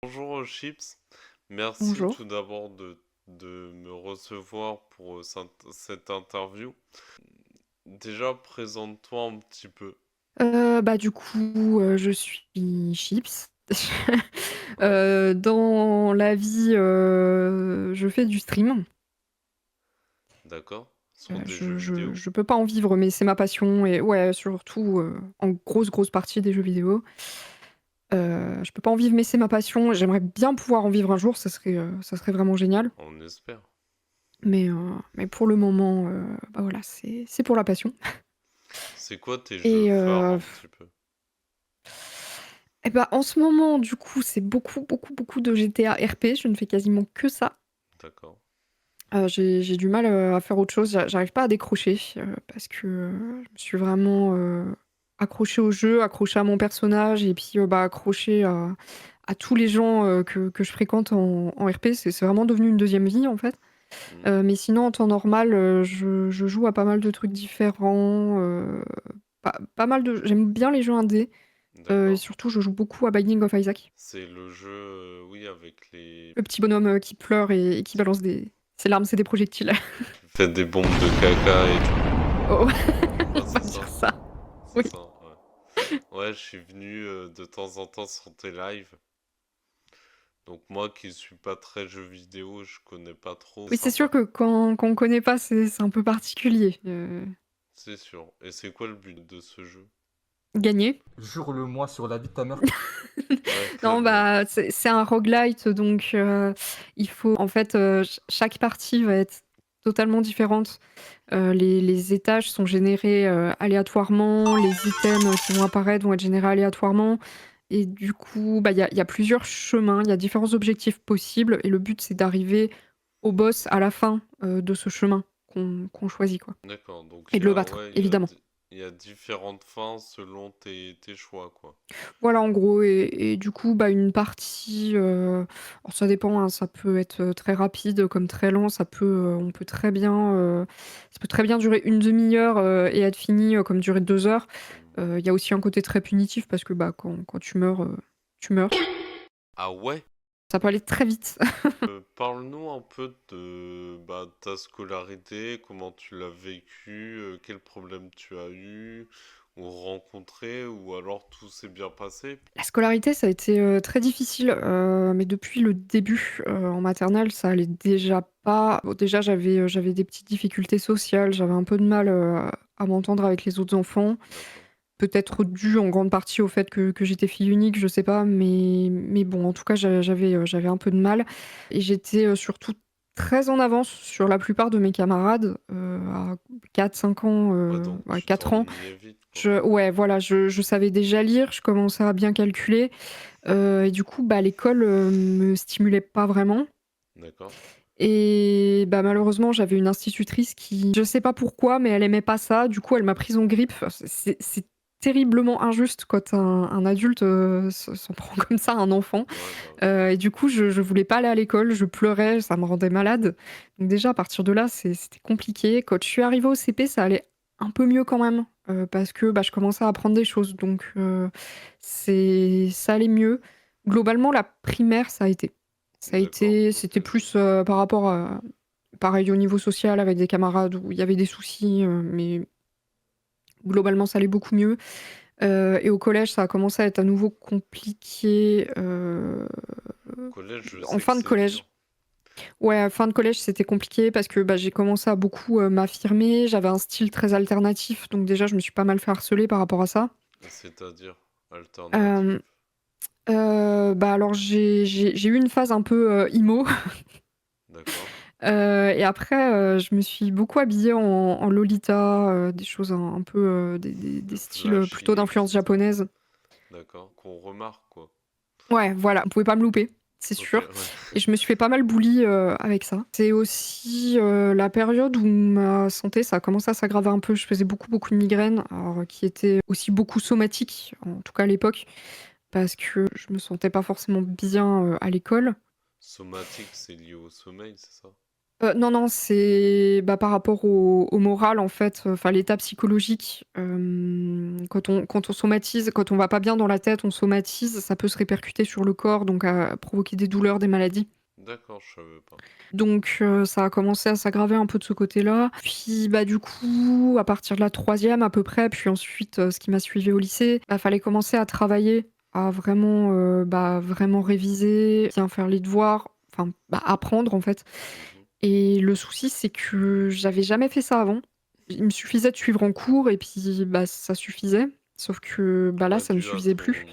Bonjour Chips, merci Bonjour. tout d'abord de me recevoir pour cette interview. Déjà, présente-toi un petit peu. Du coup, je suis Chips. Ouais, Dans la vie, je fais du stream. d'accord. Sur des jeux Je vidéo. je peux pas en vivre, mais c'est ma passion et ouais, surtout, en grosse partie des jeux vidéo. Je peux pas en vivre, mais c'est ma passion. J'aimerais bien pouvoir en vivre un jour, ça serait vraiment génial. On espère. Mais pour le moment, voilà, c'est pour la passion C'est quoi tes jeux et phares un petit peu? en ce moment, du coup, c'est beaucoup de GTA RP. Je ne fais quasiment que ça. D'accord. J'ai du mal, à faire autre chose. J'arrive pas à décrocher, parce que, je me suis vraiment, accrochée au jeu, accrochée à mon personnage et puis, accrochée à tous les gens, que je fréquente en RP. C'est vraiment devenu une deuxième vie, en fait. Hmm, Mais sinon, en temps normal, je joue à pas mal de trucs différents, pas mal de j'aime bien les jeux indés, et d'accord. surtout, je joue beaucoup à Binding of Isaac. C'est le jeu, oui, avec les... Le petit bonhomme, qui pleure et qui balance des ses larmes, c'est des projectiles. qui fait des bombes de caca et tout. Oh, Ouais, on va c'est dire ça. ça. C'est Oui. ça, ouais. Ouais, je suis venu de temps en temps sur tes lives. Donc moi qui suis pas très jeu vidéo, je connais pas trop. Oui, c'est sûr Sympa, que quand on connaît pas, c'est un peu particulier. c'est sûr. Et c'est quoi le but de ce jeu? Gagner. Jure-le-moi sur la vie de ta mère. Ouais, Non, clairement. c'est un roguelite, donc il faut en fait, chaque partie va être totalement différente. Les étages sont générés, aléatoirement, les items, qui vont apparaître vont être générés aléatoirement et du coup, il y a plusieurs chemins, il y a différents objectifs possibles et le but, c'est d'arriver au boss à la fin, de ce chemin qu'on choisit, quoi D'accord. Donc et de le battre, ouais, évidemment. il y a différentes fins selon tes choix, quoi. Voilà, en gros et du coup, une partie, alors ça dépend, hein, ça peut être, très rapide comme très lent, on peut très bien, ça peut très bien durer une demi heure, et être fini, comme durer 2 heures. Hmm. Il y a aussi un côté très punitif parce que, quand tu meurs, tu meurs. Ah ouais? Ça peut aller très vite. Parle-nous un peu de ta scolarité, comment tu l'as vécu, quels problèmes tu as eu ou rencontré, ou alors tout s'est bien passé. La scolarité, ça a été, très difficile, mais depuis le début, en maternelle, ça allait déjà pas. Bon, déjà, j'avais des petites difficultés sociales, j'avais un peu de mal, à m'entendre avec les autres enfants. D'accord. Peut-être dû en grande partie au fait que j'étais fille unique, je sais pas, mais bon, en tout cas, j'avais un peu de mal et j'étais, surtout très en avance sur la plupart de mes camarades, à 4-5 ans, Ouais, donc ouais, tu 4 ans. t'ennuyais vite, quoi. Ouais, voilà, je savais déjà lire, je commençais à bien calculer, et du coup, l'école, me stimulait pas vraiment D'accord. et malheureusement, j'avais une institutrice qui je sais pas pourquoi, mais elle aimait pas ça. Du coup, elle m'a prise en grippe. Enfin, c'est terriblement injuste quand un adulte, s'en prend comme ça à un enfant, Ouais, bah oui. et du coup, je voulais pas aller à l'école, je pleurais, ça me rendait malade. Donc déjà, à partir de là, c'était compliqué. Quand je suis arrivée au CP, ça allait un peu mieux quand même, parce que, je commençais à apprendre des choses donc ça allait mieux. Globalement, la primaire, ça a été. D'accord. Ok, C'était plus, par rapport à pareil au niveau social avec des camarades où il y avait des soucis, mais globalement ça allait beaucoup mieux. Et au collège, ça a commencé à être à nouveau compliqué, collège, je en sais que fin de c'est collège. dur. Ouais, fin de collège, c'était compliqué parce que, j'ai commencé à beaucoup, m'affirmer. J'avais un style très alternatif, donc déjà je me suis pas mal fait harceler par rapport à ça. C'est-à-dire alternatif. Hem, alors j'ai eu une phase un peu, emo. D'accord. Et après, je me suis beaucoup habillée en Lolita, des choses un peu, des De styles, plutôt flashy, d'influence etc. japonaise. D'accord. Qu'on remarque, quoi. Ouais, voilà, on pouvait pas me louper, c'est Ok, sûr ouais. et je me suis fait pas mal bully, avec ça. C'est aussi, la période où ma santé, ça a commencé à s'aggraver un peu. Je faisais beaucoup de migraines, alors, qui étaient aussi beaucoup somatiques, en tout cas à l'époque, parce que je me sentais pas forcément bien, à l'école. Somatique, c'est lié au sommeil, c'est ça? Non, non, c'est, bah, par rapport au moral, en fait, enfin, l'état psychologique, quand on somatise, quand on va pas bien dans la tête, on somatise, ça peut se répercuter sur le corps, donc à provoquer des douleurs, des maladies. D'accord, je savais pas. Donc ça a commencé à s'aggraver un peu de ce côté-là. Puis, bah, du coup, à partir de la troisième à peu près, puis ensuite, ce qui m'a suivi au lycée, bah, fallait commencer à travailler, à vraiment, bah, vraiment réviser, bien faire les devoirs, enfin, bah, apprendre, en fait. Mhm. Et le souci, c'est que j'avais jamais fait ça avant. Il me suffisait de suivre en cours et puis, bah, ça suffisait. Sauf que, bah, là, Ouais, ça me dû à suffisait plus.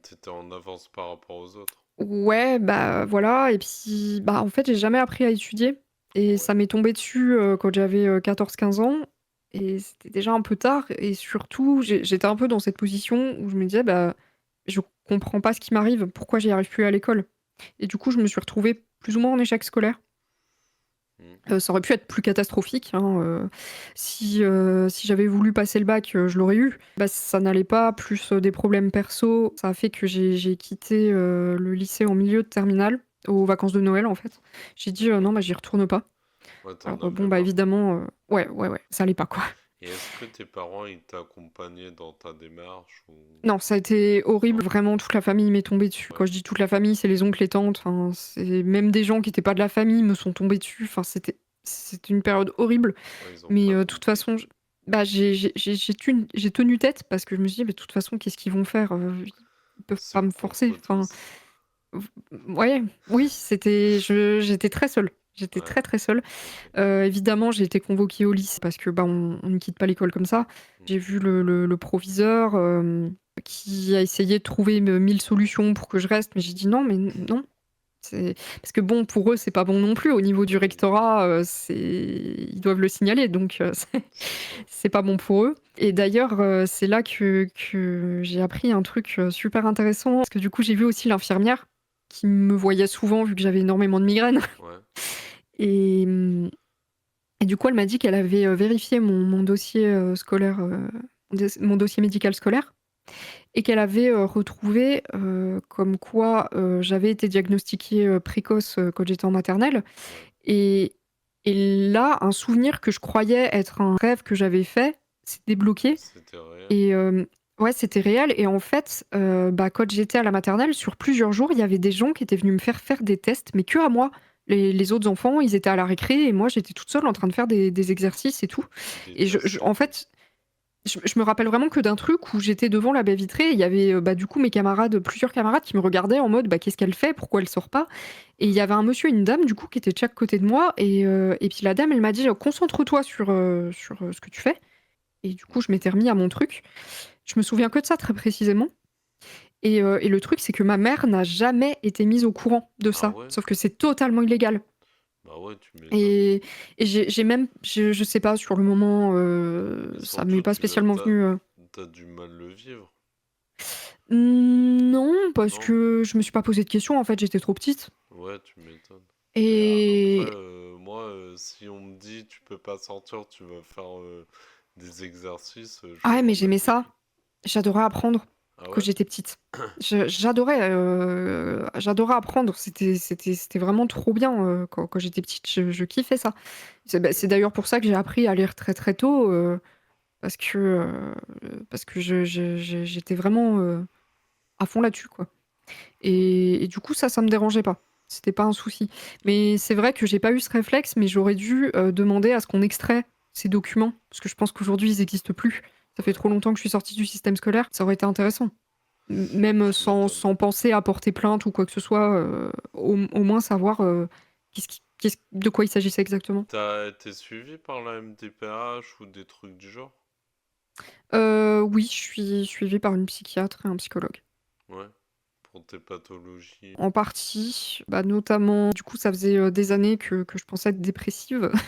T'étais en avance par rapport aux autres. Ouais, bah, voilà et puis, bah, en fait, j'ai jamais appris à étudier et Ouais. ça m'est tombé dessus, quand j'avais, 14-15 ans et c'était déjà un peu tard et surtout, j'étais un peu dans cette position où je me disais: «Bah, je comprends pas ce qui m'arrive, pourquoi j'y arrive plus à l'école?» Et du coup, je me suis retrouvée plus ou moins en échec scolaire. Mm. Ça aurait pu être plus catastrophique, hein, si j'avais voulu passer le bac, je l'aurais eu. Bah, ça n'allait pas, plus, des problèmes perso, ça a fait que j'ai quitté, le lycée en milieu de terminale, aux vacances de Noël, en fait. J'ai dit: «Non, bah, j'y retourne pas». Ouais, t'en Alors, avais bon, bah, marre. évidemment, ouais, ouais, ouais, ça allait pas, quoi. Et est-ce que tes parents, ils t'accompagnaient dans ta démarche ou... Non, ça a été horrible, Non? vraiment toute la famille m'est tombée dessus. Ouais. Quand je dis toute la famille, c'est les oncles, les tantes, enfin, c'est même des gens qui étaient pas de la famille me sont tombés dessus, enfin, c'était une période horrible. Ouais, ils ont Mais, pas de toute compris. façon, bah, j'ai tenu tête parce que je me suis dit: «Mais de toute façon, qu'est-ce qu'ils vont faire? Ils peuvent C'est pas me forcer». contre Enfin, tous. v ouais, oui, j'étais très seule. J'étais Ouais, très, très seule. ok. Évidemment, j'ai été convoquée au lycée parce que, bah, on ne quitte pas l'école comme ça. Mm. J'ai vu le proviseur, qui a essayé de trouver 1000 solutions pour que je reste, mais j'ai dit: «Non, mais non». C'est parce que bon, pour eux, c'est pas bon non plus. Au niveau du Oui, rectorat, c'est ils doivent le signaler, donc c'est ça. c'est pas bon pour eux et d'ailleurs, c'est là que j'ai appris un truc, super intéressant parce que du coup, j'ai vu aussi l'infirmière qui me voyait souvent vu que j'avais énormément de migraines Ouais. et et du coup, elle m'a dit qu'elle avait, vérifié mon dossier, scolaire, mon dossier médical scolaire et qu'elle avait, retrouvé, comme quoi, j'avais été diagnostiquée, précoce, quand j'étais en maternelle Ouais. et là, un souvenir que je croyais être un rêve que j'avais fait s'est débloqué C'était réel. et ouais, c'était réel et en fait, bah, quand j'étais à la maternelle, sur plusieurs jours, il y avait des gens qui étaient venus me faire des tests, mais que à moi. Les autres enfants, ils étaient à la récré et moi, j'étais toute seule en train de faire des exercices et tout Des et tests en sur quoi? fait, je me rappelle vraiment que d'un truc où j'étais devant la baie vitrée et il y avait, bah, du coup, mes camarades, plusieurs camarades qui me regardaient en mode: «Bah, qu'est-ce qu'elle fait? Pourquoi elle sort pas?» Et il Ouais. y avait un monsieur et une dame, du coup, qui étaient de chaque côté de moi et puis la dame, elle m'a dit: «Concentre-toi sur, ce que tu fais» et du coup, je Mhm. m'étais remis à mon truc. Je me souviens que de ça, très précisément et le truc, c'est que ma mère n'a jamais été mise au courant de Ah ça, ouais? sauf que c'est totalement illégal Bah ouais, tu m'étonnes. et j'ai même je sais pas, sur le moment, Et ça surtout, m'est pas spécialement venu, t'as du mal le vivre. Non, parce Non? que je me suis pas posé de questions, en fait, j'étais trop petite Ouais, tu m'étonnes. Et après, et moi, si on me dit tu peux pas sortir, tu vas faire des exercices, je ah vais ouais, mais m'en j'aimais ça. inquiéter. J'adorais apprendre Ah quand ouais? j'étais petite. J'adorais apprendre, c'était vraiment trop bien, quand j'étais petite, je kiffais ça. C'est Ok. d'ailleurs pour ça que j'ai appris à lire très, très tôt, parce que j'étais vraiment, à fond là-dessus, quoi. Et du coup, ça me dérangeait pas. C'était pas un souci. Ok. Mais c'est vrai que j'ai pas eu ce réflexe, mais j'aurais dû, demander à ce qu'on extrait ces documents, parce que je pense qu'aujourd'hui, ils existent plus. Ça fait Ouais, trop longtemps que je suis sortie du système scolaire, ça aurait été intéressant. Même, tu m'étonnes. sans penser à porter plainte ou quoi que ce soit, au moins savoir, de quoi il s'agissait exactement. T'as été suivi par la MDPH ou des trucs du genre? Oui, je suis suivie par une psychiatre et un psychologue. Ouais, pour tes pathologies. En partie, bah, notamment du coup, ça faisait, des années que je pensais être dépressive. Ok.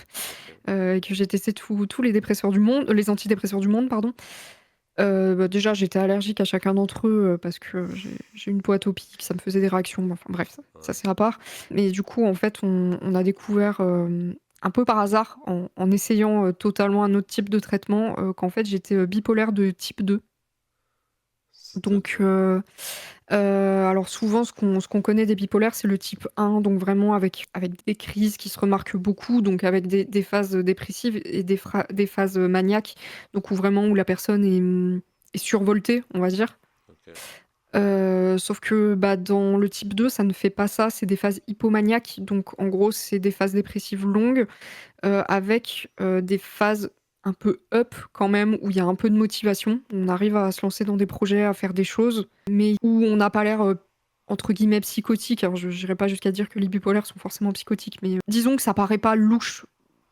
Et que j'ai testé tous les dépresseurs du monde les antidépresseurs du monde, pardon. Bah, déjà, j'étais allergique à chacun d'entre eux, parce que j'ai une peau atopique, ça me faisait des réactions, enfin bref, ça Ouais. c'est à part. Mais du coup, en fait, on a découvert, un peu par hasard, en essayant, totalement un autre type de traitement, qu'en fait, j'étais, bipolaire de type 2. Donc C'est-à-dire? Alors souvent ce qu'on connaît des bipolaires, c'est le type 1, donc vraiment avec des crises qui se remarquent beaucoup, donc avec des phases, dépressives et des phases, maniaques, donc où la personne est survoltée, on va dire. Ok. Sauf que, bah, dans le type 2, ça ne fait pas ça, c'est des phases hypomaniaques, donc en gros, c'est des phases dépressives longues, avec, des phases un peu up quand même, où il y a un peu de motivation. On arrive à se lancer dans des projets, à faire des choses, mais où on n'a pas l'air, entre guillemets «psychotique». Alors je n'irai pas jusqu'à dire que les bipolaires sont forcément psychotiques, mais, disons que ça paraît pas louche,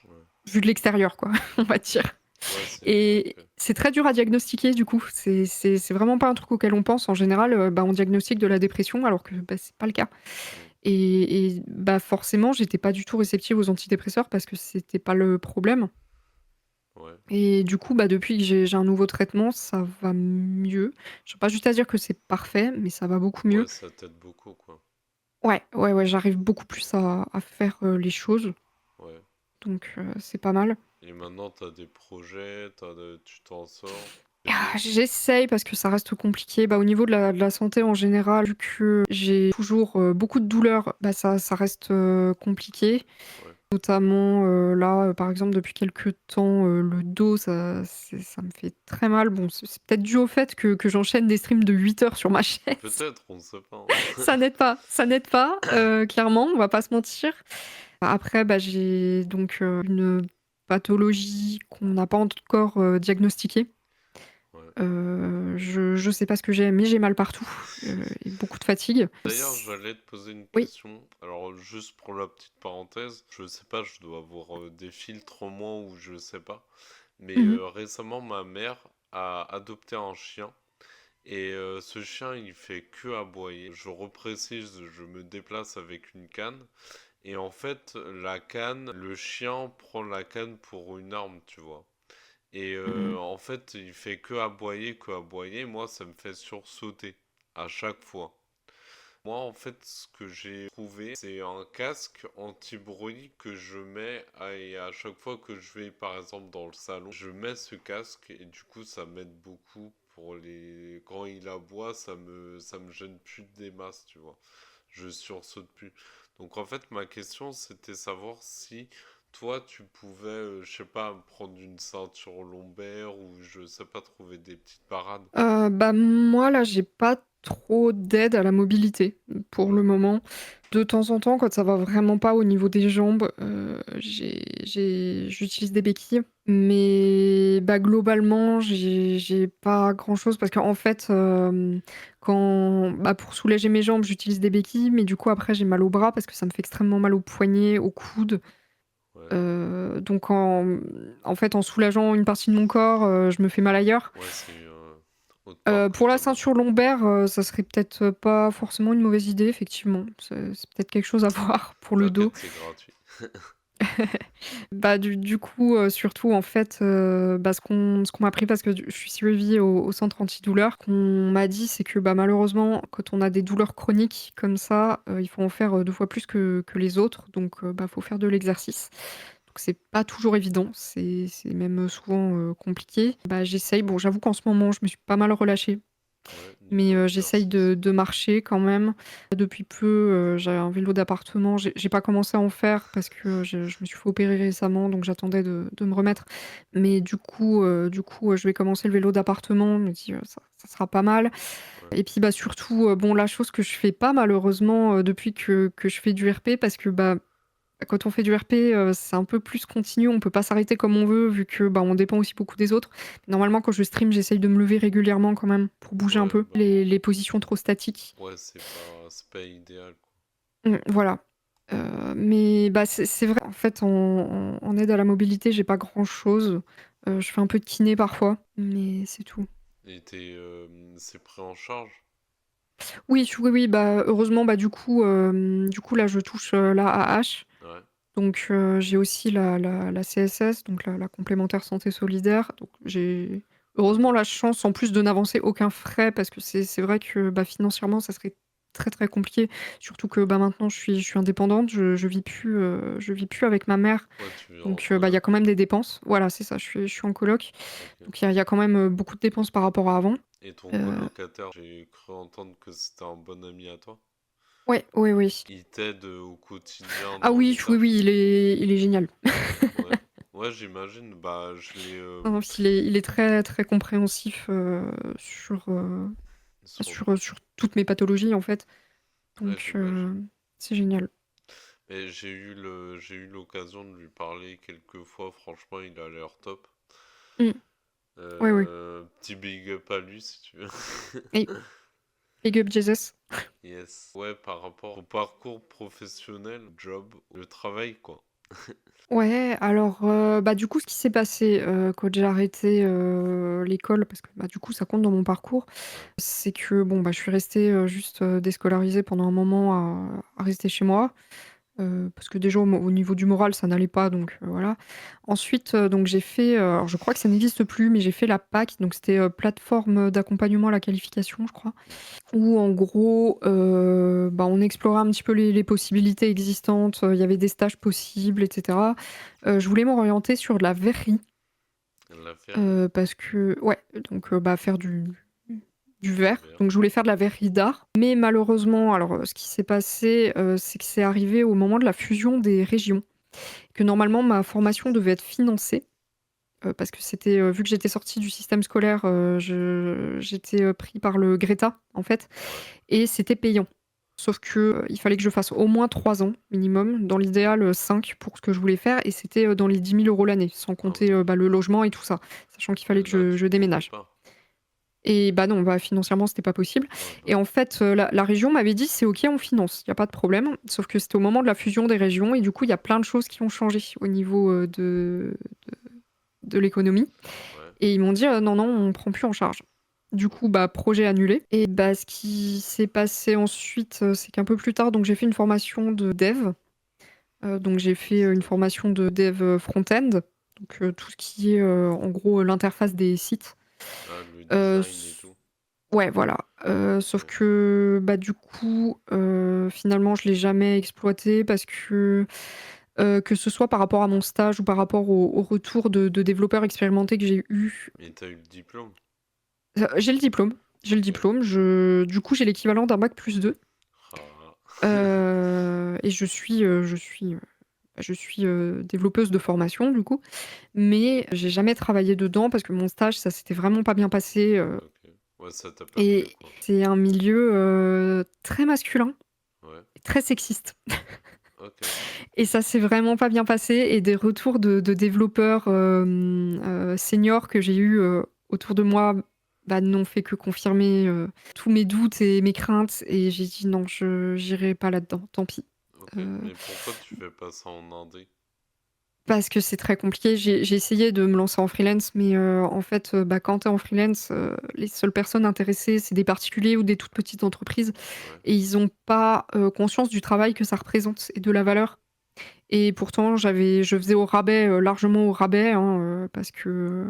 Ouais. vu de l'extérieur quoi, on va dire. Ouais, c'est. Et Ok. c'est très dur à diagnostiquer du coup. C'est vraiment pas un truc auquel on pense. En général, bah, on diagnostique de la dépression alors que, bah, c'est pas le cas. Mm. Bah, forcément, j'étais pas du tout réceptive aux antidépresseurs parce que c'était pas le problème. Ouais. Et du coup, bah, depuis que j'ai un nouveau traitement, ça va mieux. Je vais pas juste à dire que c'est parfait, mais ça va beaucoup mieux. Ouais, ça t'aide beaucoup, quoi. Ouais, ouais, ouais, j'arrive beaucoup plus à faire, les choses, Ouais. donc c'est pas mal. Et maintenant, t'as des projets, tu t'en sors. C'est Ah, bien. j'essaye parce que ça reste compliqué. Bah, au niveau de la santé en général, vu que j'ai toujours, beaucoup de douleurs, bah, ça reste, compliqué. Ouais. Notamment, là, par exemple, depuis quelques temps, le dos, ça me fait très mal. Bon, c'est peut-être dû au fait que j'enchaîne des streams de 8 heures sur ma chaise. Peut-être, on ne sait pas, hein. Ça n'aide pas, clairement, on va pas se mentir. Après, bah, j'ai donc, une pathologie qu'on n'a pas encore, diagnostiquée. Ouais. Je sais pas ce que j'ai, mais j'ai mal partout, et beaucoup de fatigue. D'ailleurs, j'allais te poser une Oui. question. Alors, juste pour la petite parenthèse, je sais pas, je dois avoir des filtres en moi ou je sais pas. Mais Mmh. récemment, ma mère a adopté un chien. Et ce chien, il fait que aboyer. Je reprécise, je me déplace avec une canne. Et en fait, la canne, le chien prend la canne pour une arme, tu vois. Et Mmh. en fait, il fait que aboyer, que aboyer. Moi, ça me fait sursauter à chaque fois. Moi, en fait, ce que j'ai trouvé, c'est un casque anti-bruit que je mets et à chaque fois que je vais, par exemple, dans le salon, je mets ce casque et du coup, ça m'aide beaucoup pour les... Quand il aboie, ça me gêne plus des masses, tu vois. Je sursaute plus. Donc, en fait, ma question, c'était savoir si toi, tu pouvais, je sais pas, prendre une ceinture lombaire ou je sais pas, trouver des petites parades. Bah, moi, là, j'ai pas trop d'aide à la mobilité, pour Ouais, le moment. De temps en temps, quand ça va vraiment pas au niveau des jambes, j'utilise des béquilles, mais bah, globalement, j'ai pas grand-chose parce qu'en fait, pour soulager mes jambes, j'utilise des béquilles, mais du coup, après, j'ai mal au bras parce que ça me fait extrêmement mal aux poignets, aux coudes. ouais. Donc en fait, en soulageant une partie de mon corps, je me fais mal ailleurs. Ouais, c'est autre part que Pour la t'as mal. ceinture lombaire, ça serait peut-être, pas forcément une mauvaise idée, effectivement. C'est peut-être quelque chose à voir pour le dos. T'inquiète, c'est gratuit. Bah, du coup, surtout, en fait, bah, ce qu'on m'a appris parce que je suis suivie au centre antidouleur, qu'on m'a dit, c'est que, bah, malheureusement, quand on a des douleurs chroniques comme ça, il faut en faire, 2 fois plus que les autres, donc bah, faut faire de l'exercice. Donc c'est pas toujours évident, c'est même, souvent, compliqué. Bah, j'essaye, bon, j'avoue qu'en ce moment, je me suis pas mal relâchée, Ouais, mais niveau j'essaye exercice. de marcher quand même. Depuis peu, j'ai un vélo d'appartement. J'ai pas commencé à en faire parce que, je me suis fait opérer récemment, donc j'attendais de me remettre. Mais du coup, je vais commencer le vélo d'appartement. Je me dis, ça sera pas mal. Ouais, Et puis, bah, surtout, bon, la chose que je fais pas malheureusement, depuis que je fais du RP parce que, bah, quand on fait du RP, c'est un peu plus continu, on peut pas s'arrêter comme on veut vu que, bah, on dépend aussi beaucoup des autres. Normalement, quand je stream, j'essaye de me lever régulièrement quand même pour bouger un ouais, peu bah, les positions trop statiques. ouais, c'est pas idéal, quoi. Voilà. Mais bah, c'est vrai, en fait, en aide à la mobilité, j'ai pas grand-chose. Ouais. Je fais un peu de kiné parfois, mais c'est tout. Et c'est pris en charge? Oui, oui, oui, bah, heureusement, bah, du coup, là, je touche, la AH. Ouais, Donc j'ai aussi la CSS, donc la complémentaire santé solidaire. Donc j'ai heureusement ok. la chance en plus de n'avancer aucun frais parce que c'est vrai que, bah, financièrement ça serait très, très compliqué. Surtout que, bah, maintenant je suis indépendante, je vis plus avec ma mère. Ouais, tu vis en Donc bah, il y a coloc. quand même des dépenses. Voilà, c'est ça, je suis en coloc. Ok. Donc il y a quand même, beaucoup de dépenses par rapport à avant. Et ton Euh, colocataire, j'ai cru entendre que c'était un bon ami à toi. ouais, ouais, oui. Il t'aide au quotidien Ah dans oui, les oui, oui, tâches. il est génial. Ouais. Ouais, j'imagine. Bah, je l'ai Non, non, il est très, très compréhensif sur... sur toutes mes pathologies, en fait. Ouais, Donc, j'imagine. c'est génial. Et j'ai eu l'occasion de lui parler quelques fois. Franchement, il a l'air top. Mm. Ouais, ouais. Petit big up à lui si tu veux. Et big up Jesus. Yes. Ouais, par rapport au parcours professionnel, job, le travail, quoi. Ouais, alors, bah, du coup, ce qui s'est passé, quand j'ai arrêté, l'école, parce que, bah, du coup, ça compte dans mon parcours, Ouais. c'est que, bon, bah, je suis restée, juste, déscolarisée pendant un moment à rester chez moi. Parce que déjà au niveau du moral, ça n'allait pas, donc voilà. Ensuite, donc j'ai fait, alors je crois que ça n'existe plus, mais j'ai fait la PAC, donc c'était, plateforme d'accompagnement à la qualification, je crois. Où en gros, bah, on explorait un petit peu les possibilités existantes, il y avait des stages possibles et cetera. Je voulais m'orienter sur de la verrerie, La ferrie, parce que ouais, donc bah, faire du du verre, verre. donc je voulais faire de la verrerie d'art. Mais malheureusement, alors, ce qui s'est passé, c'est que c'est arrivé au moment de la fusion des régions, que normalement ma formation devait être financée, parce que c'était, vu que j'étais sortie du système scolaire, j'étais, pris par le Greta, en fait, Ouais. et c'était payant. Sauf que, il fallait que je fasse au moins 3 ans minimum, dans l'idéal, 5 pour ce que je voulais faire, et c'était, dans les 10 000 € l'année, sans Ah compter, oui. bah, le logement et tout ça, sachant qu'il fallait que Là, tu je pouvais déménage. pas. Et bah non, bah, financièrement, c'était pas possible. Ouais, bah Et en oui. fait, la région m'avait dit: «C'est OK, on finance, il y a pas de problème». Sauf que c'était au moment de la fusion des régions et du coup, il y a plein de choses qui ont changé au niveau, de l'économie, Ouais. et ils m'ont dit: «Non, non, on prend plus en charge». Du coup, Ok. bah, projet annulé, et bah, ce qui s'est passé ensuite, c'est qu'un peu plus tard, donc j'ai fait une formation de dev. Donc j'ai fait, une C'est-à-dire. formation de dev, front-end, donc tout ce qui est, en gros, l'interface des sites. Ah, le Heu, design et s tout. Ouais, voilà, sauf Ok. que, bah, du coup, finalement, je l'ai jamais exploité parce que ce soit par rapport à mon stage ou par rapport au retour de développeurs expérimentés que j'ai eu. Mais t'as eu le diplôme? J'ai le diplôme, j'ai le Ok. diplôme, du coup, j'ai l'équivalent d'un bac+2, Ah. et je suis, développeuse de formation, du coup, mais j'ai jamais travaillé dedans parce que mon stage, ça s'était vraiment pas bien passé, Ok. Ouais, ça t'a pas plu, et quoi. c'est un milieu, très masculin. Ouais. Très sexiste, Ok. et ça s'est vraiment pas bien passé, et des retours de développeurs, seniors que j'ai eus, autour de moi, bah, n'ont fait que confirmer, tous mes doutes et mes craintes, et j'ai dit: «Non, je j'irai pas là-dedans, tant pis». Ok. Heu, Mais pourquoi tu fais pas ça en indé? Parce que c'est très compliqué. J'ai essayé de me lancer en freelance, mais en fait, bah, quand tu es en freelance, les seules personnes intéressées, c'est des particuliers ou des toutes petites entreprises, Ouais. et ils ont pas, conscience du travail que ça représente et de la valeur. Et pourtant, je faisais au rabais, largement au rabais, hein, parce que,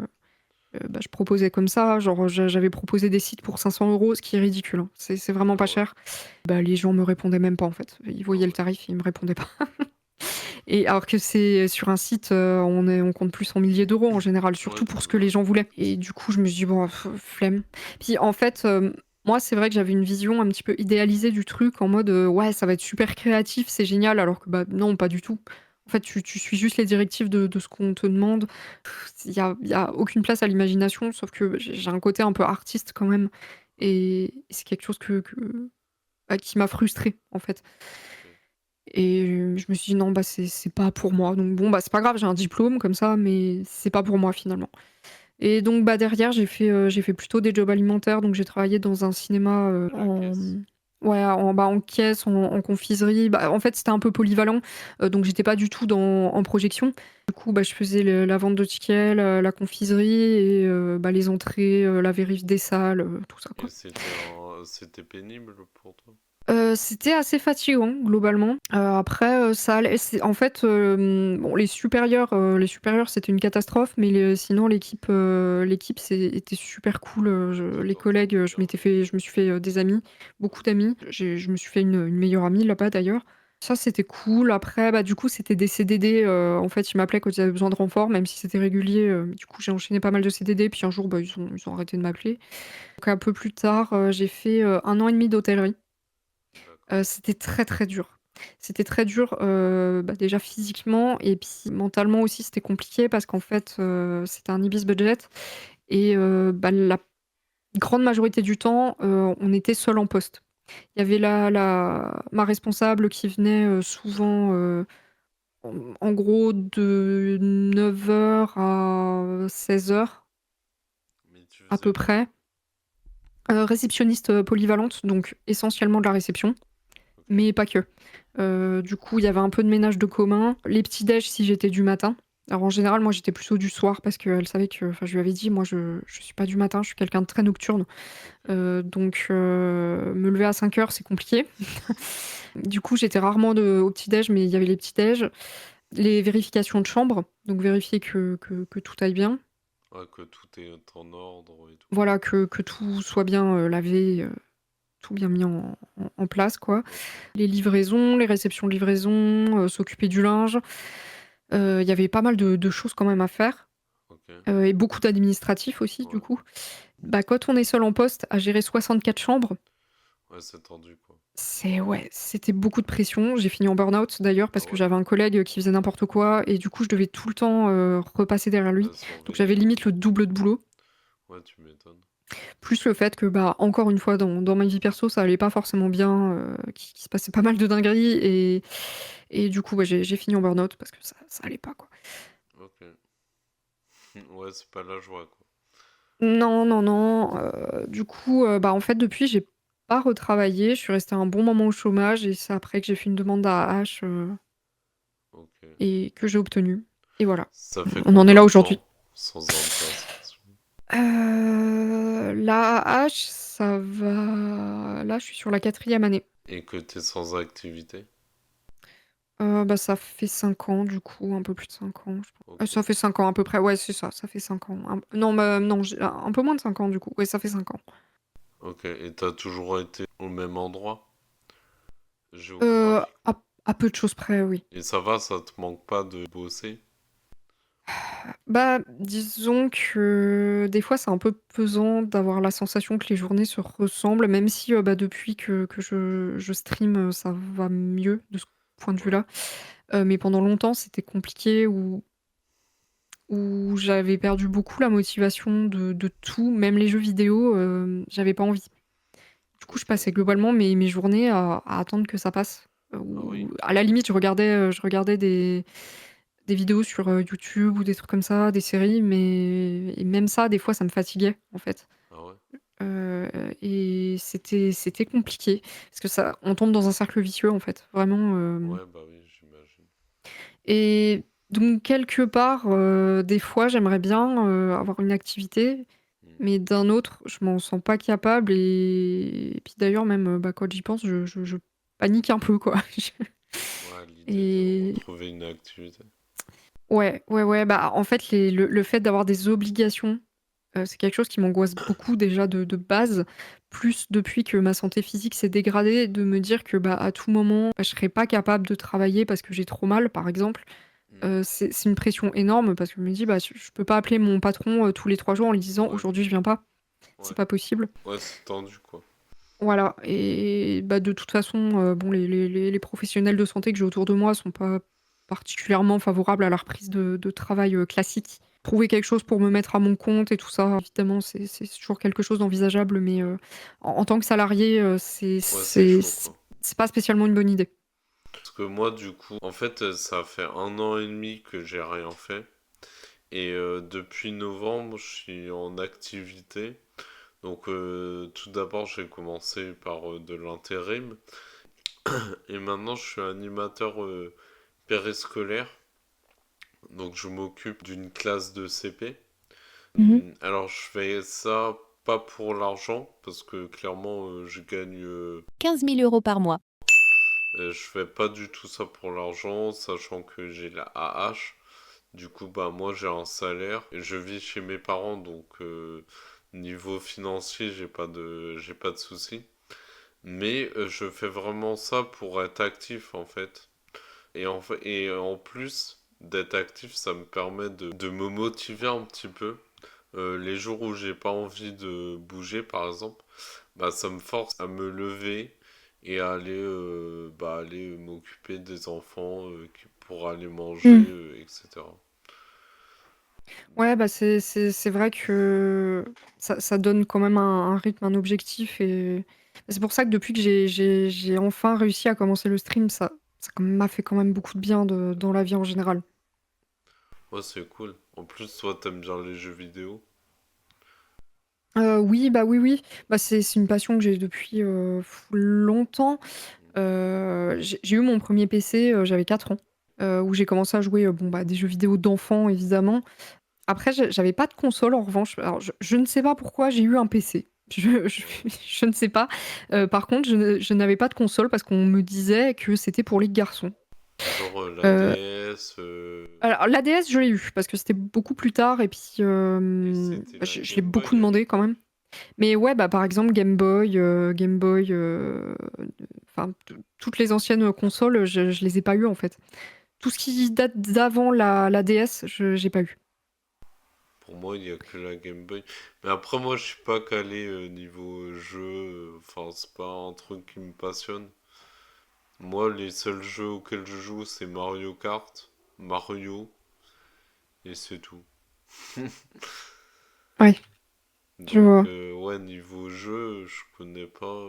bah, je proposais comme ça, genre, j'avais proposé des sites pour 500 €, ce qui est ridicule, hein. C'est vraiment Ah pas ouais? cher. Bah, les gens me répondaient même pas, en fait. Ils Ah voyaient le ouais. tarif, ils me répondaient pas. Et alors que c'est sur un site, on compte plus en milliers d'euros en général, Ouais, surtout pour ce que les bah, gens voulaient. Et du coup, je me suis dit: «Bon, flemme». Puis en fait, moi, c'est vrai que j'avais une vision un petit peu idéalisée du truc en mode, «Ouais, ça va être super créatif, c'est génial», alors que, bah, non, pas du tout. En fait, tu suis juste les directives de ce qu'on te demande. Il y a aucune place à l'imagination, sauf que j'ai un côté un peu artiste quand même, et c'est quelque chose bah, qui m'a frustrée, en fait. ok. Et je me suis dit: «Non, bah, c'est pas pour moi», donc bon, bah, c'est pas grave, j'ai un diplôme comme ça, mais c'est pas pour moi finalement. Et donc bah, derrière j'ai fait plutôt des jobs alimentaires, donc j'ai travaillé dans un cinéma, À la caisse. ouais, en caisse, en confiserie. Bah, en fait, c'était un peu polyvalent, donc j'étais pas du tout en projection. Du coup, bah, je faisais la vente de tickets, la confiserie, et bah, les entrées, la vérif des salles, tout ça, Et quoi. c'était pénible pour toi? C'était assez fatigant globalement. Après, ça allait. C'est en fait, bon, les supérieurs, c'était une catastrophe, mais sinon l'équipe était super cool, Ouais, ça les doit faire collègues, plaisir. je me suis fait, des amis, beaucoup Ouais. d'amis. Je me suis fait une meilleure amie là-bas d'ailleurs. Ça, c'était cool. Après, bah, du coup, c'était des CDD, en fait, ils m'appelaient quand ils avaient besoin de renfort, même si c'était régulier, du coup, j'ai enchaîné pas mal de CDD, puis un jour, bah, ils ont arrêté de m'appeler. Donc un peu plus tard, j'ai fait, 1 an et demi d'hôtellerie. D'accord. C'était très, très dur. C'était très dur, bah, déjà physiquement et puis mentalement aussi, c'était compliqué parce qu'en fait, c'était un Ibis Budget et bah, la grande majorité du temps, on était seul en poste. Il y avait la ma responsable qui venait, souvent, en gros de 9 heures à 16 heures Mais tu à faisais peu quoi? près. Réceptionniste, polyvalente, donc essentiellement de la réception, Ok. mais pas que. Du coup, il y avait un peu de ménage de commun, les petits déj si j'étais du matin. Alors en général, moi, j'étais plutôt du soir parce qu'elle savait que enfin, je lui avais dit: «Moi, je suis pas du matin, je suis quelqu'un de très nocturne, Ok. donc me lever à 5 heures, c'est compliqué». Du coup, j'étais rarement au petit déj, mais il y avait les petits déj, les vérifications de chambre, donc vérifier que tout aille bien. Ouais, que tout est en ordre et tout. Voilà, que tout soit bien, lavé, tout bien mis en place, quoi. Ok. Les livraisons, les réceptions de livraison, s'occuper du linge. Il y avait pas mal de choses quand même à faire, Ok. et beaucoup d'administratifs aussi, du Ouais. coup. Bah, quand on est seul en poste à gérer 64 chambres, Ouais, c'est tendu, quoi. ouais, c'était beaucoup de pression. J'ai fini en burn-out d'ailleurs Ah parce que ouais? j'avais un collègue qui faisait n'importe quoi et du coup, je devais tout le temps, repasser derrière lui. Ouais, Donc j'avais surveiller, ouais. limite le double de boulot. Ouais, tu m'étonnes. Plus le fait que, bah, encore une fois, dans ma vie perso, ça allait pas forcément bien, qu'il se passait pas mal de dingueries et du coup, ouais, j'ai fini en burn-out parce que ça allait pas, quoi. Ok. Ouais, c'est pas la joie, quoi. Non, non, non, du coup, bah, en fait, depuis, j'ai pas retravaillé. Je suis restée un bon moment au chômage et c'est après que j'ai fait une demande d'AAH, Ok. et que j'ai obtenue et voilà. Ça fait On en est combien là de aujourd'hui. temps sans indiscrétion? L'AAH, ça va là, je suis sur la 4e année. Et que t'es sans activité? Bah, ça fait 5 ans du coup, un peu plus de 5 ans, je pense. Ok. Ça fait 5 ans à peu près, ouais, c'est ça fait 5 ans. Non, bah, non, j'ai un peu moins de 5 ans du coup. Ouais, ça fait 5 ans. Ok. Et t'as toujours été au même endroit Heu, géographique? à peu de choses près, oui. Et ça va, ça te manque pas de bosser? Bah, disons que des fois, c'est un peu pesant d'avoir la sensation que les journées se ressemblent, même si, bah, depuis que je stream, ça va mieux de ce point de Ouais. vue-là. Mais pendant longtemps, c'était compliqué où j'avais perdu beaucoup la motivation de tout, même les jeux vidéo, j'avais pas envie. Du coup, je Ok. passais globalement mes journées à attendre que ça passe. Ah oui. Ou à la limite, je regardais des vidéos sur, YouTube ou des trucs comme ça, des séries, mais et même ça, des fois, ça me fatiguait, en fait. Ah ouais. Heu et c'était compliqué parce que ça on tombe dans un cercle vicieux, en fait, vraiment, Ouais, bah oui, j'imagine. et donc quelque part, des fois, j'aimerais bien, avoir une activité, Hmm. mais d'un autre, je m'en sens pas capable et puis d'ailleurs même, bah, quand j'y pense, je panique un peu, quoi. Ouais, l'idée de Et retrouver une activité. ouais, ouais, ouais, bah, en fait, le fait d'avoir des obligations, c'est quelque chose qui m'angoisse beaucoup déjà de base, plus depuis que ma santé physique s'est dégradée, de me dire que, bah, à tout moment, bah, je serais pas capable de travailler parce que j'ai trop mal, par exemple. Hmm. C'est une pression énorme parce que je me dis: «Bah, je peux pas appeler mon patron, tous les 3 jours en lui disant: Ouais, "Aujourd'hui, je viens pas"». C'est ouais. pas possible. Ouais, c'est tendu, quoi. Voilà et bah, de toute façon, bon, les professionnels de santé que j'ai autour de moi sont pas particulièrement favorables à la reprise de travail, classique. Trouver quelque chose pour me mettre à mon compte et tout ça, évidemment, c'est toujours quelque chose d'envisageable, mais Ouais. en tant que salarié, Ouais, c'est chaud, quoi. c'est pas spécialement une bonne idée. Parce que moi, du coup, en fait, ça fait 1 an et demi que j'ai rien fait. Et depuis novembre, je suis en activité. Donc, tout d'abord, j'ai commencé par de l'intérim. Et maintenant, je suis animateur périscolaire. Donc, je m'occupe d'une classe de CP. Mmh. Alors, je fais ça pas pour l'argent, parce que clairement, je gagne. 15 000 euros par mois. Je fais pas du tout ça pour l'argent, sachant que j'ai la AH. Du coup, bah moi j'ai un salaire et je vis chez mes parents, donc niveau financier, j'ai pas de soucis. Mais je fais vraiment ça pour être actif en fait. Et en plus d'être actif, ça me permet de me motiver un petit peu. Les jours où j'ai pas envie de bouger, par exemple, bah, ça me force à me lever et à aller m'occuper des enfants pour aller manger, Hmm. etc. Ouais, bah c'est vrai que ça donne quand même un rythme, un objectif. Et c'est pour ça que depuis que j'ai enfin réussi à commencer le stream, ça m'a fait quand même beaucoup de bien dans la vie en général. Ouais, c'est cool. En plus, toi, t'aimes bien les jeux vidéo. Oui, bah oui, oui. Bah, c'est une passion que j'ai depuis longtemps. J'ai eu mon premier PC, j'avais 4 ans, où j'ai commencé à jouer, bon, bah, des jeux vidéo d'enfants évidemment. Après, j'avais pas de console en revanche. Alors, je ne sais pas pourquoi j'ai eu un PC. Ouais. Je ne sais pas. Par contre, je n'avais pas de console parce qu'on me disait que c'était pour les garçons. Genre la Heu, DS, alors la DS, je l'ai eu parce que c'était beaucoup plus tard et puis, et c'était bah, la je l'ai Game beaucoup Boy à demandé quand l'époque. même. Mais ouais, bah, par exemple Game Boy, enfin toutes les anciennes consoles, je les ai pas eues en fait. Tout ce qui date d'avant la DS, je j'ai pas eu. Pour moi, il n'y a que la Game Boy. Mais après, moi, je suis pas calé niveau jeu. Enfin, c'est pas un truc qui me passionne. Moi, les seuls jeux auxquels je joue, c'est Mario Kart, Mario, et c'est tout. Ouais, je Donc, vois. ouais, niveau jeu, je connais pas.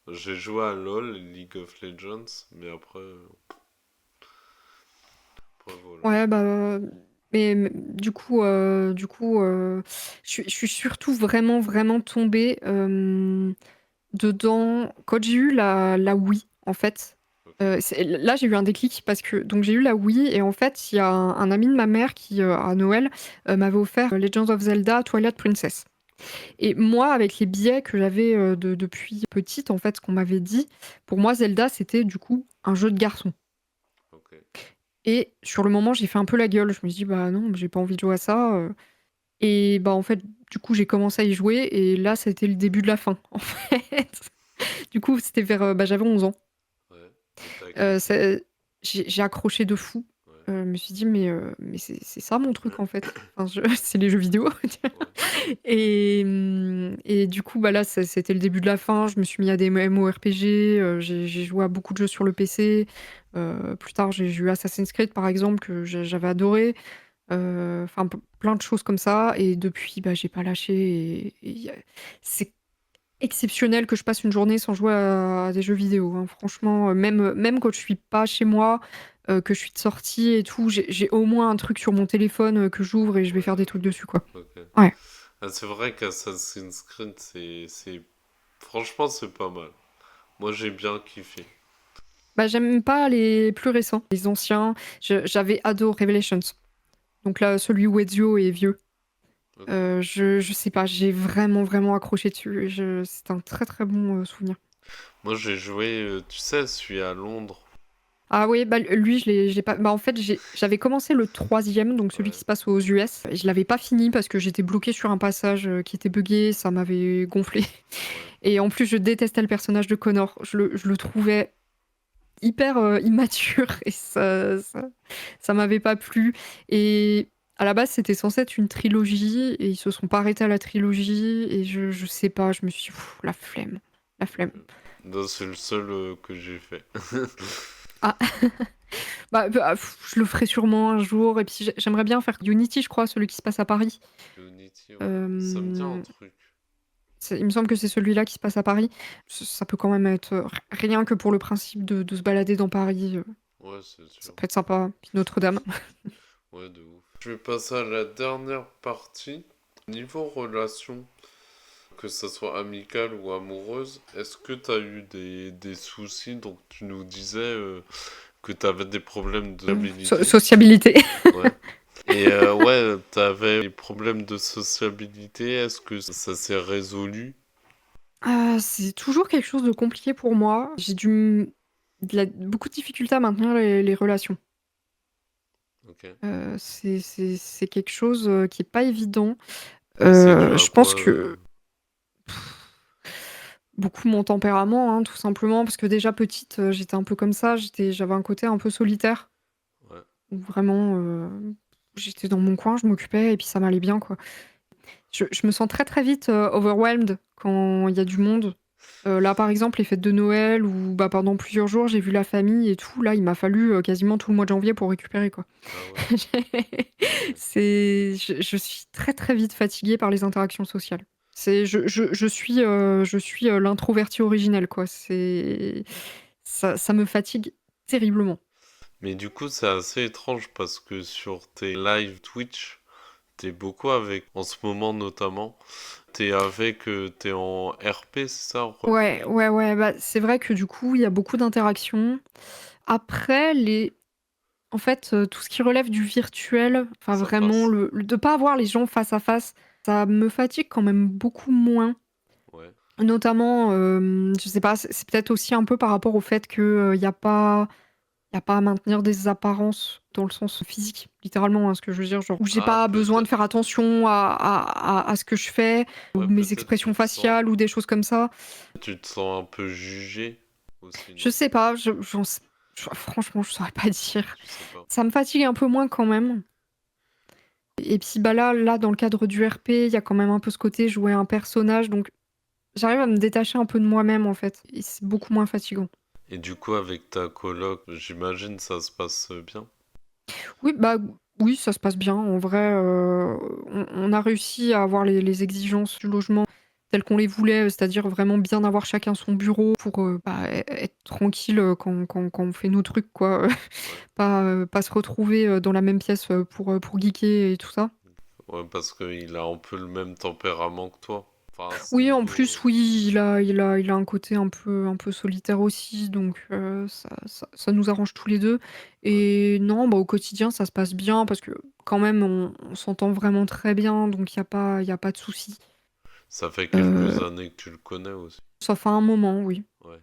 J'ai joué à LoL, League of Legends, mais après voilà. Ouais, bah, mais du coup, je suis surtout vraiment, vraiment tombée, dedans quand j'ai eu la Wii, en fait. Ok, C'est là, j'ai eu un déclic parce que donc j'ai eu la Wii et en fait, il y a un ami de ma mère qui, à Noël, m'avait offert Legend of Zelda: Twilight Princess. ok, Et moi, avec les billets que j'avais, depuis petite, en fait, ce qu'on m'avait dit, pour moi, Zelda, c'était du coup un jeu de garçon. ok. Et sur le moment, j'ai fait un peu la gueule. Je me suis dit: «Bah non, j'ai pas envie de jouer à ça». Et bah, en fait, du coup, j'ai commencé à y jouer et là, c'était le début de la fin, en fait. Du coup, c'était vers, bah, j'avais 11 ans. Ouais. Et t'as kiffé? C'est j'ai accroché de fou. Ouais. Je me suis dit: «Mais c'est ça mon truc, en fait. Enfin, je c'est les jeux vidéo». Ouais. Et du coup, bah, là, c'était le début de la fin. Je me suis mis à des MMORPG, j'ai joué à beaucoup de jeux sur le PC. Plus tard, j'ai eu Assassin's Creed, par exemple, que j'avais adoré. Enfin, plein de choses comme ça et depuis, bah, j'ai pas lâché et c'est exceptionnel que je passe une journée sans jouer à des jeux vidéo, hein. Franchement, même quand je suis pas chez moi, que je suis de sortie et tout, j'ai au moins un truc sur mon téléphone, que j'ouvre et je vais faire Ouais. des trucs dessus, quoi. Ok. Ouais. Ah, c'est vrai qu'Assassin's Creed, franchement, c'est pas mal. Moi, j'ai bien kiffé. Bah, j'aime pas les plus récents, les anciens. J'avais adoré Revelations. Donc là, celui où Ezio est vieux. Ok. Je sais pas, j'ai vraiment, vraiment accroché dessus. C'est un très, très bon, souvenir. Moi, j'ai joué, tu sais, celui à Londres. Ah oui, bah, lui, je l'ai pas. Bah, en fait, j'avais commencé le troisième, donc celui qui Ouais. se passe aux US. Je l'avais pas fini parce que j'étais bloquée sur un passage, qui était buggé, ça m'avait gonflé. Ouais. Et en plus, je détestais le personnage de Connor. Je le trouvais hyper, immature et ça m'avait pas plu. Et à la base, c'était censé être une trilogie et ils se sont pas arrêtés à la trilogie et je sais pas, je me suis dit: «Pff, la flemme, la flemme». Non, c'est le seul que j'ai fait. Ah, bah, je le ferai sûrement un jour et puis j'aimerais bien faire Unity, je crois, celui qui se passe à Paris. Unity, ouais. Ça me dit un Hem, truc. il me semble que c'est celui-là qui se passe à Paris. Ça peut quand même être, rien que pour le principe de se balader dans Paris, Ouais, c'est ça sûr. peut être sympa. Puis Notre-Dame. Ouais, de ouf. Je vais passer à la dernière partie. Niveau relation, que ça soit amicale ou amoureuse, est-ce que tu as eu des soucis? Donc, tu nous disais que tu avais des problèmes de stabilité. Sociabilité. Ouais. Et ouais, tu avais des problèmes de sociabilité. Est-ce que ça s'est résolu? C'est toujours quelque chose de compliqué pour moi. J'ai beaucoup de difficultés à maintenir les relations. Ok. C'est quelque chose, qui est pas évident. Et c'est dû à Je pense quoi que beaucoup mon tempérament, hein, tout simplement, parce que déjà petite, j'étais un peu comme ça, j'avais un côté un peu solitaire, Ouais. où vraiment, j'étais dans mon coin, je m'occupais et puis ça m'allait bien, quoi. Je me sens très, très vite, overwhelmed quand il y a du monde. Là, par exemple, les fêtes de Noël où, bah, pendant plusieurs jours, j'ai vu la famille et tout. Là, il m'a fallu, quasiment tout le mois de janvier pour récupérer, quoi. Ah ouais. Ouais. Je suis très, très vite fatiguée par les interactions sociales. Je suis l'introvertie originelle, quoi. Ça me fatigue terriblement. Mais du coup, c'est assez étrange parce que sur tes live Twitch, t'es beaucoup avec, en ce moment notamment, t'es en RP, c'est ça? Ouais, ouais, ouais, bah, c'est vrai que du coup, il y a beaucoup d'interactions. Après en fait, tout ce qui relève du virtuel, enfin Ça vraiment passe. de pas avoir les gens face à face, ça me fatigue quand même beaucoup moins. Ouais. Notamment, je sais pas, c'est peut-être aussi un peu par rapport au fait que, il y a pas à maintenir des apparences dans le sens physique, littéralement, hein, ce que je veux dire, genre où j'ai Ah, pas besoin de faire peut-être. attention à ce que je fais, ou Ouais, mes peut-être expressions faciales ou des choses comme ça. tu te sens un peu jugé aussi, Je non? sais pas, franchement, je saurais pas dire. Je sais pas. Ça me fatigue un peu moins quand même. Et puis, bah, là, dans le cadre du RP, il y a quand même un peu ce côté jouer un personnage, donc j'arrive à me détacher un peu de moi-même, en fait, et c'est beaucoup moins fatigant. Et du coup, avec ta coloc, j'imagine ça se passe bien? Oui, bah, oui, ça se passe bien. En vrai, on a réussi à avoir les exigences du logement telles qu'on les voulait, c'est-à-dire vraiment bien avoir chacun son bureau pour, bah, être tranquille, quand on fait nos trucs, quoi. Ouais. Pas se retrouver, dans la même pièce, pour geeker et tout ça. Ouais, parce qu'il a un peu le même tempérament que toi. Enfin, à ce Oui, en niveau. plus, oui, il a un côté un peu solitaire aussi, donc ça nous arrange tous les 2. Ouais. Et non, bah, au quotidien, ça se passe bien parce que quand même on s'entend vraiment très bien, donc il y a pas de souci. Ça fait quelques Heu, années que tu le connais aussi. Ça fait un moment, oui. Ouais.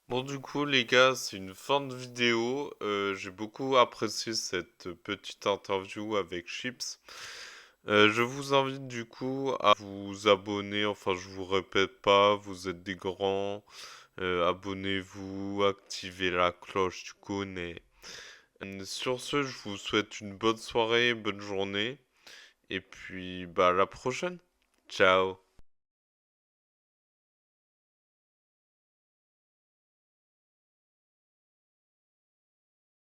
Bon, du coup, les gars, c'est une fin de vidéo. J'ai beaucoup apprécié cette petite interview avec Chips. Je vous invite du coup à vous abonner. Enfin, je vous répète pas, vous êtes des grands. Abonnez-vous, activez la cloche, tu connais. Sur ce, je vous souhaite une bonne soirée, bonne journée. Et puis, bah, à la prochaine. Ciao.